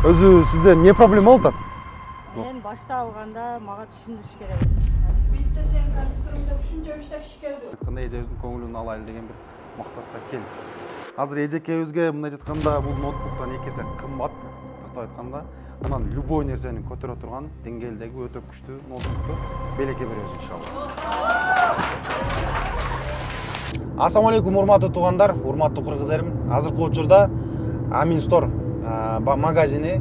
Өзү сизде эмне проблема болуп атат? Мен башта алганда мага түшүндүрүш керек. Битте сенин компьютериңде ушунча үч такши келди. Кандай эжебиздин көңүлүн алайлы деген бир максатта келдик. Азыр эжекебизге мындай жатканда бул ноутбуктан 2 эсе кымбат, тактап айтканда. Анан любой нерсени көтөрө турган деңгээлдеги өтө күчтүү ноутбукту белекке беребиз иншалла. Ассаламу алейкум урматтуу туугандар, урматтуу кыргыз элим. Азыркы учурда Амин Store магазини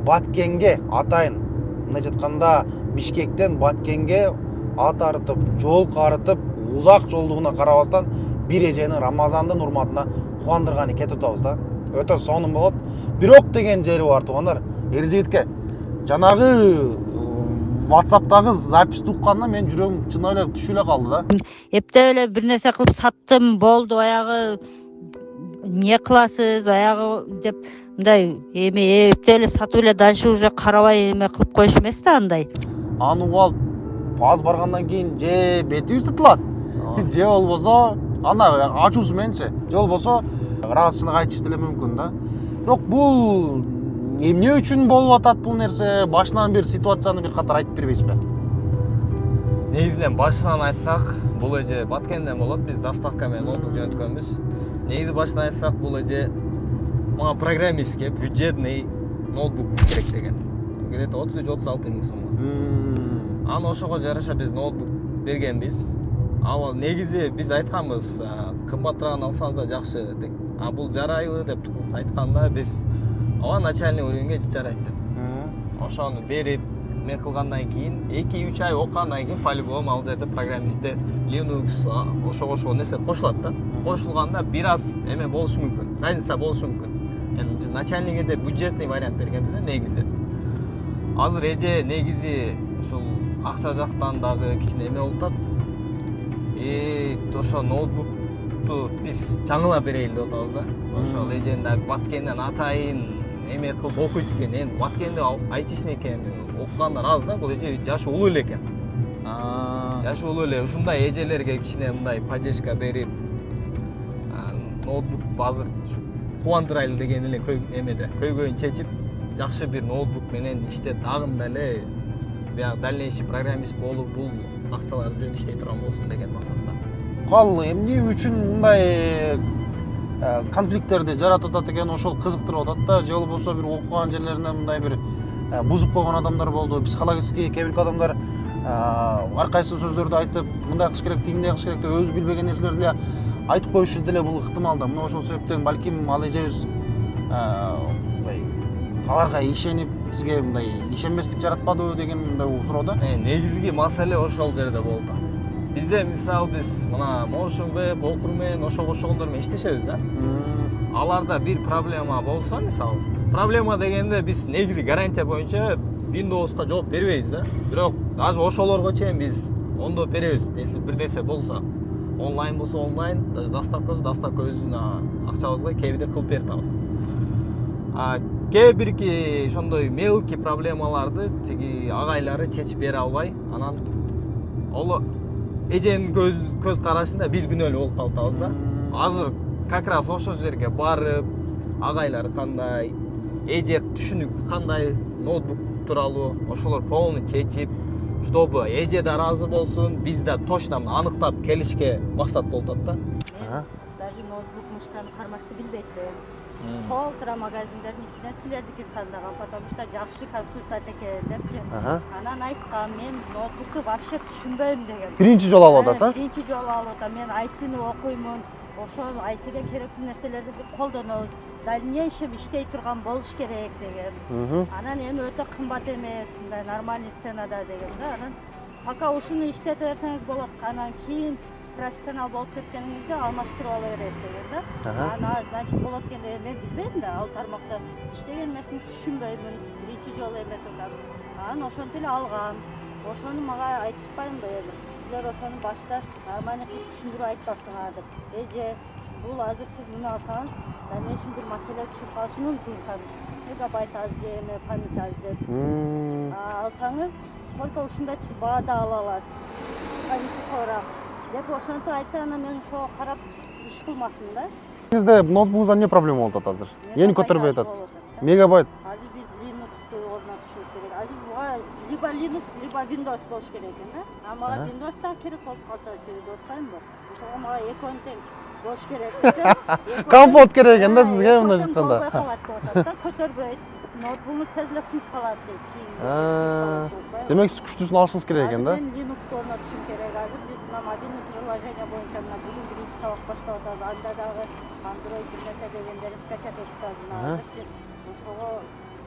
Баткенге атайын мындай жатканда Бишкектен Баткенге ат арытып, жол карытып, узак жолдугуна карабастан бир эженин Рамазандын урматына кубандырганы кетип атабыз да. Өтө сонун болот. Бирок деген жери бар туугандар. Эржигитке жанагы WhatsApp'тагы записти укканда мен жүрөгүм чын эле түшүп эле калды да. Эптеп эле бир нерсе кылып саттым, болду, аягы эмне кыласыз, аягы деп мындай эми эптеп эле сатып эле дальше уже карабай эме кылып коюш эмес да андай. Аны угуп алып аз баргандан кийин же бетибиз тытылат, же болбосо ана ачуусу мененчи, же болбосо ыраазычылык айтыш деле мүмкүн да. Бирок бул эмне үчүн болуп атат бул нерсе? Башынан бир ситуацияны бир катар айтып бербейсизби? Негизинен башынан айтсак, бул эже Баткенден болот. Биз доставка менен ноутбук жөнөткөнбүз. Негизи башынан айтсак, бул эже мага программистке бюджетный ноутбук керек деген. Где-то 33-36 миң сомго. Аны ошого жараша биз ноутбук бергенбиз. Ал негизи биз айтканбыз, кымбатыраак алсаңыз да жакшы деп. А бул жарайбы деп айтканда биз ооба начальный уровеньге жарайт деп. Ошону берип мен кылгандан кийин 2-3 ай окугандан кийин по-любому ал жерде программистте Linux ошого нерсе кошулат да. Кошулганда бир аз эме болушу мүмкүн. Разница болушу мүмкүн. Эми биз начальныйге де бюджетный вариант бергенбиз да негизи. Азыр эже негизи ушул акча жактан дагы кичине эме болуп атат. Ошо ноутбукту биз жаңылап берейин деп атабыз да. Ошол эженин дагы Баткенден атайын эме кылып окуйт экен. Эми Баткенде айтишник экен, окугандар аз да. Бул эже жашы улуу эле экен. Жашы улуу эле. Ушундай эжелерге кичине мындай поддержка берип, ноутбук азыр кубандырайлы деген эле эмеде көйгөйүн чечип, жакшы бир ноутбук менен иштеп, дагында эле баягы дальнейший программист болуп, бул акчалар жөн иштей турган болсун деген максатта. Кал эмне үчүн мындай конфликттерди жаратып атат экен, ошол кызыктырып атат да. Же болбосо бир окуган жерлеринен мындай бир бузуп койгон адамдар болду. Психологический кээ бир адамдар ар кайсы сөздөрдү айтып, мындай кылыш керек, тигиндей кылыш керек деп өзү билбеген нерселерди эле айтып коюшу деле бул ыктымал да. Мына ошол себептен балким ал эжебиз аларга ишенип, бизге мындай ишенбестик жаратпадыбы деген мындай суроо да. Негизги маселе ошол жерде болуп атат. Бизде мисалы биз мына Motion Web, Окурмен, ошогондор менен иштешебиз да. Аларда бир проблема болсо, мисалы, проблема дегенде биз негизи гарантия боюнча Windows'ка жооп бербейбиз да. Бирок даже ошолорго чейин биз оңдоп беребиз. Если бир нерсе болсо, онлайн болсо онлайн, даже доставка өзүнүн акчабызга кээбирде кылып берип атабыз. Кээ бирки ошондой мелкий проблемаларды тиги агайлары чечип бере албай, анан ол эженин көз карашында биз күнөөлүү болуп калатабыз да. Азыр как раз ошол жерге барып, агайлары кандай, эже түшүнүк кандай ноутбук тууралуу, ошолор полный чечип, чтобы эже да ыраазы болсун, биз да точно аныктап келишке максат болуп атат да. Мен даже ноутбук мышканы кармашты билбейт элем. Колтура магазиндердин ичинен силердики тандаган, потому что жакшы консультант экен депчи. Анан айткам, мен ноутбукту вообще түшүнбөйм деген. Биринчи жолу алып атасың? Биринчи жолу алып атам. Мен айтыны окуймун. Ошол айтыга керектүү нерселерди колдонобуз. Дальнейшем иштей турган болуш керек деген. Анан эми өтө кымбат эмес, мындай нормальный ценада деген да. Анан пока ушуну иштете берсеңиз болот. Анан кийин профессионал болуп кеткениңизде алмаштырып ала бересиз деген да. Значит болот экен деп мен билбейм да. Ал тармакта иштеген эмесин түшүнбөймүн. Биринчи жолу эме турган. Анан ошентип эле алгам. Ошону мага айтып атпаймынбы эми? Силер ошону башта нормально кылып түшүндүрүп айтпапсыңар деп. Эже, бул азыр сиз муну алсаңыз, дальнейшем бир маселе чыгып калышы мүмкүн. Мегабайт аз же эме память аз деп. Алсаңыз, только ушундай баада ала аласыз. Памяти коораак деп ошентип айтса, анан мен ошого карап иш кылмактын да. Сизде ноутбугуңузда эмне проблема болуп атат азыр? Эни көтөрбөй атат. Мегабайт. Азыр биз либо Linux, либо Windows болуш керек экен да. А мага Windows'tan керек болуп калсачы деп атпаймынбы? Ошого мага экөөнү тең болуш керек десем, Комфорт керек экен да сизге мындайча айтканда. Болбой калат деп атат да, көтөрбөйт. Ноутбугуңуз тез эле күйүп калат дейт кийин. Демек сиз күчтүүсүн алышыңыз керек экен да. Мен Linux орнотушум керек. Азыр биз мына мобильный приложение боюнча мына бүгүн биринчи сабак баштап атабыз. Анда дагы Android бир нерсе дегендерди скачать этип атабыз. Мына азырчы ошого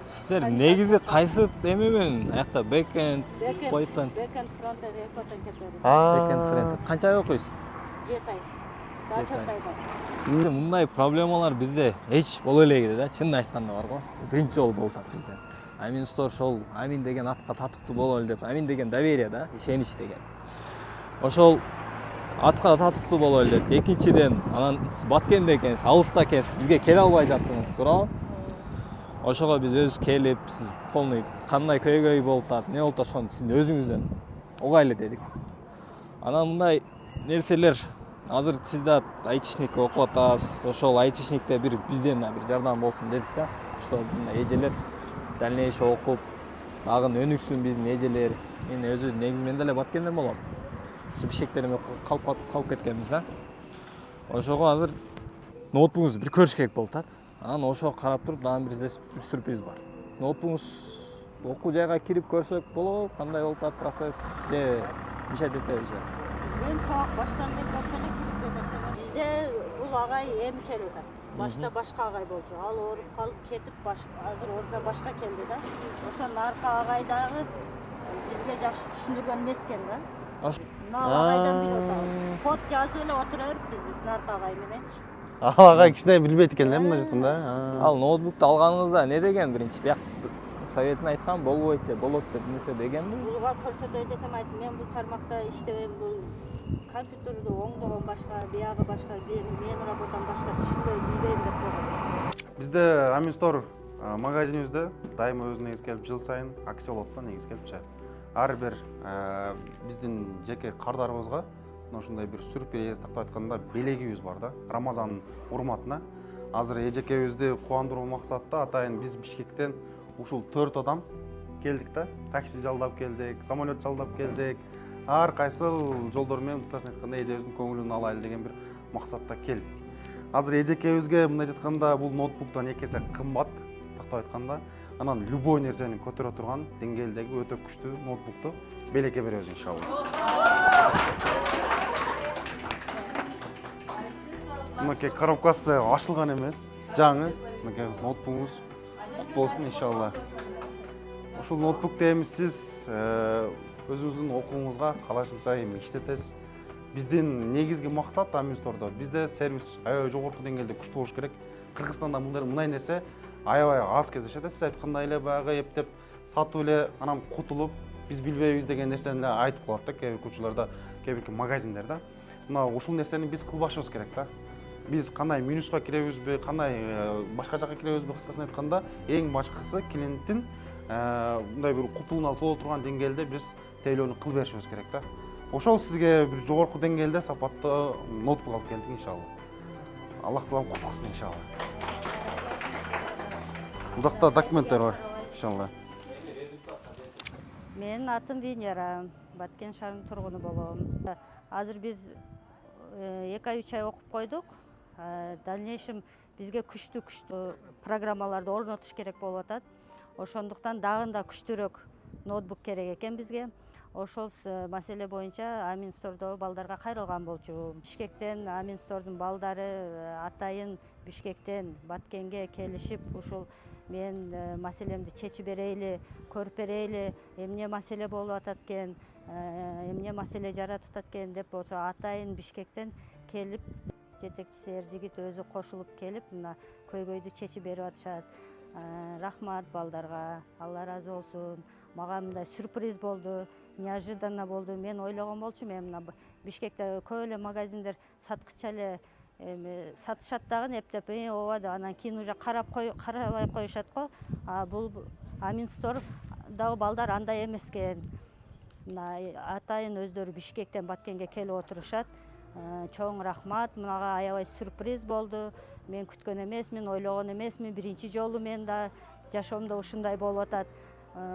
Сиздер негизи кайсы эмемен аякта бэкенд, бэкенд, фронтенд, экотен кетебиз. бэкенд, фронтенд канча ай окуйсуз? 7 ай. Да, 4 айда. Мындай проблемалар бизде эч боло элек да, чынын айтканда бар го. Биринчи жолу болуп атат бизде. Амин Store ошол Амин деген атка татыктуу бололу эле деп, Амин деген доверие да, ишенич деген. Ошол атка татыктуу бололу эле деп. Экинчиден, анан сиз Баткенде экенсиз, алыста экенсиз, бизге келе албай жаттыңыз, туурабы? Ошого биз өзүбүз келип, сиз полный кандай көйгөй болуп атат, эмне болуп атат, ошону сиздин өзүңүздөн угайлы дедик. Анан мындай нерселер азыр сиз да айтишникке окуп атасыз. Ошол айтишникте бир бизден бир жардам болсун дедик да. Что мындай эжелер дальнейший окуп, дагы өнүксүн биздин эжелер. Мен өзү негизи мен деле Баткенден болом. Ушу Бишкектериме калып кеткенбиз да. Ошого азыр ноутбугуңузду бир көрүш керек болуп атат. Анан ошого карап туруп, дагы бир сюрприз бар. Ноутбугуңуз окуу жайга кирип көрсөк болобу? Кандай болуп атат процесс? Же мишет этебизби? Мен сабак баштан болсо эле кирип кетем. Бизде бул агай эми келип атат. Башта башка агай болчу. Ал ооруп калып кетип, азыр ордуна башка келди да. Ошонун арка агай дагы бизге жакшы түшүндүргөн эмес экен да. Мына агайдан билип атабыз. Код жазып эле отура бериппиз биздин арка агай мененчи. Агай кичине билбейт экен мына жактан да. Ал ноутбукту алганыңызда не деген биринчи? Бияк советин айткан болбойт же болот деп нерсе дегенби? Буга көрсөтөй десем айтып, мен бул тармакта иштебейм, бул компьютерди оңдогон башка, биягы башка, менин работам башка, түшүнбөй билбейм деп койгон. Бизде Амин Store магазинибизде дайыма өзү негиз келип жыл сайын акция болот да, негиз келипчи. Ар бир биздин жеке кардарыбызга ушундай бир сюрприз тактап айтканда белегибиз бар да. Рамазандын урматына азыр эжекебизди кубандыруу максатта атайын биз Бишкектен ушул 4 адам келдик да. Такси жалдап келдик, самолет жалдап келдик. Ар кайсыл жолдор менен кысасын айтканда эжебиздин көңүлүн алайлы деген бир максатта келдик. Азыр эжекебизге мындай айтканда бул ноутбуктан 2 эсе кымбат тактап айтканда, анан любой нерсени көтөрө турган деңгээлдеги өтө күчтүү ноутбукту белекке беребиз иншалла. Мынакей коробкасы ачылган эмес, жаңы. Мынакей ноутбугубуз кут болсун иншалла. Ушул ноутбукту эми сиз өзүңүздүн окууңузга калашынча эми иштетесиз. Биздин негизги максат Амин Store'да бизде сервис аябай жогорку деңгээлде күчтүү болуш керек. Кыргызстанда мындай нерсе аябай аз кездешет. Сиз айткандай эле баягы эптеп сатып эле анан кутулуп, биз билбейбиз деген нерсени айтып коет да кээ бир учурларда, кээ бир магазиндерде. Мына ушул нерсени биз кылбашыбыз керек да. Биз кандай минуска киребизби, кандай башка жакка киребизби, кыскасын айтканда, эң башкысы клиенттин мындай бир кутууна толо турган деңгээлде биз тейлөөнү кылып беришибиз керек да. Ошол сизге бир жогорку деңгээлде сапаттуу ноутбук алып келдик иншалла. Аллах таалам кут кылсын иншалла. Бул жакта документтер бар иншалла. Менин атым Венера, Баткен шаарынын тургуну болом. Азыр биз 2 ай 3 ай окуп койдук. Дальнейшем бизге күчтүү программаларды орнотуш керек болуп атат. Ошондуктан дагы күчтүүрөөк ноутбук керек экен бизге. Ошол маселе боюнча Амин Store'до балдарга кайрылган болчу. Бишкектен Амин Store'дун балдары атайын Бишкектен Баткенге келишип, ушул мен маселемди чечип берейли, көрүп берейли, эмне маселе болуп атат экен, эмне маселе жаратып атат экен деп болсо атайын Бишкектен келип, жетекчиси Эржигит өзү кошулуп келип, мына көйгөйдү чечип берип атышат. Рахмат балдарга, Алла разы болсун. Мага мындай сюрприз болду, неожиданно болду. Мен ойлогон болчумун, мына Бишкекте көп эле магазиндер саткыча эле сатышат дагы эптеп, ооба деп анан кийин уже карабай коюшат го. Бул Амин Store дагы балдар андай эмес экен. Мына атайын өздөрү Бишкектен Баткенге келип отурушат. Чоң рахмат, мага аябай сюрприз болду. Мен күткөн эмесмин, ойлогон эмесмин. Биринчи жолу мен да жашоомдо ушундай болуп атат.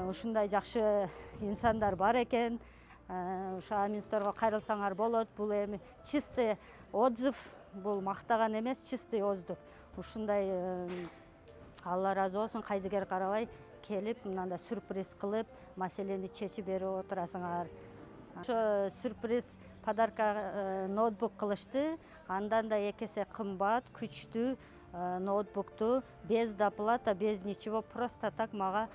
ушундай жакшы инсандар бар экен. Ошо Амин Сторго кайрылсаңар болот. Бул эми чистый отзыв, бул мактаган эмес, чистый отзыв. Ушундай Алла разы болсун, кайдыгер карабай келип, мындай сюрприз кылып, маселени чечип берип отурасыңар. Ошо сюрприз подарка ноутбук кылышты. Андан да 2 эсе кымбат, күчтүү ноутбукту без доплата, без ничего, просто так мага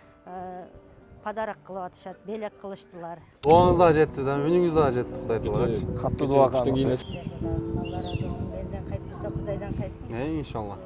подарок кылып атышат, белек кылыштылар. Дуаңыз да жетти да, үнүңүз да жетти, Кудай тылгачы. Катуу дуа кылам. Алла разы болсун, элден кайтпаса Кудайдан кайтсын. Иншалла.